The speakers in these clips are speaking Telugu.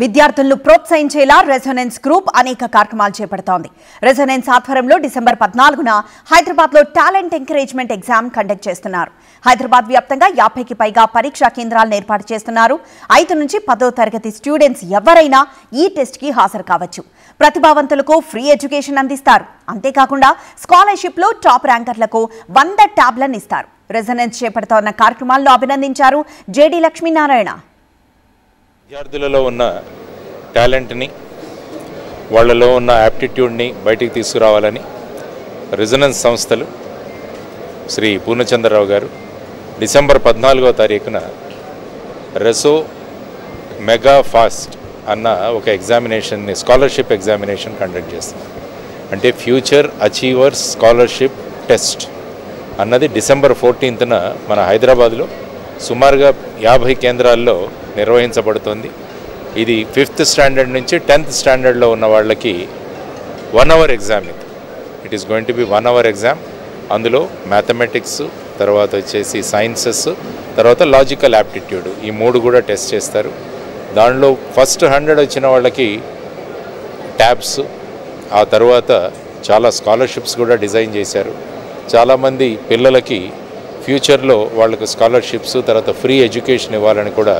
విద్యార్థులను ప్రోత్సహించేలా రెసొనెన్స్ గ్రూప్ అనేక కార్యక్రమాలు చేపడుతోంది. రెసొనెన్స్ ఆధ్వర్యంలో డిసెంబర్ 14న హైదరాబాద్లో టాలెంట్ ఎంకరేజ్మెంట్ ఎగ్జామ్ కండక్ట్ చేస్తున్నారు. హైదరాబాద్ వ్యాప్తంగా 50కి పైగా పరీక్షా కేంద్రాలను ఏర్పాటు చేస్తున్నారు. 5 నుంచి 10వ తరగతి స్టూడెంట్స్ ఎవరైనా ఈ టెస్ట్కి హాజరు కావచ్చు. ప్రతిభావంతులకు ఫ్రీ ఎడ్యుకేషన్ అందిస్తారు. అంతేకాకుండా స్కాలర్షిప్లో టాప్ ర్యాంకర్లకు 100 ట్యాబ్లను ఇస్తారు. రెసొనెన్స్ చేపడుతోన్న కార్యక్రమాలను అభినందించారు జేడీ లక్ష్మీనారాయణ. విద్యార్థులలో ఉన్న టాలెంట్ని, వాళ్ళలో ఉన్న యాప్టిట్యూడ్ని బయటికి తీసుకురావాలని రెసొనెన్స్ సంస్థలు శ్రీ పూర్ణచంద్రరావు గారు డిసెంబర్ 14వ తారీఖున రెసో మెగా ఫాస్ట్ అన్న ఒక ఎగ్జామినేషన్ని, స్కాలర్షిప్ ఎగ్జామినేషన్ కండక్ట్ చేస్తారు. అంటే ఫ్యూచర్ అచీవర్స్ స్కాలర్షిప్ టెస్ట్ అన్నది డిసెంబర్ 14న మన హైదరాబాద్లో సుమారుగా 50 కేంద్రాల్లో నిర్వహించబడుతుంది. ఇది 5th స్టాండర్డ్ నుంచి 10th స్టాండర్డ్లో ఉన్న వాళ్ళకి 1 hour exam. It is going to be 1 hour exam. అందులో మ్యాథమెటిక్స్, తర్వాత వచ్చేసి సైన్సెస్, తర్వాత లాజికల్ యాప్టిట్యూడ్, ఈ 3 కూడా టెస్ట్ చేస్తారు. దానిలో ఫస్ట్ 100 వచ్చిన వాళ్ళకి ట్యాబ్స్, ఆ తర్వాత చాలా స్కాలర్షిప్స్ కూడా డిజైన్ చేశారు. చాలామంది పిల్లలకి ఫ్యూచర్లో వాళ్ళకు స్కాలర్షిప్స్, తర్వాత ఫ్రీ ఎడ్యుకేషన్ ఇవ్వాలని కూడా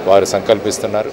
వారు సంకల్పిస్తున్నారు.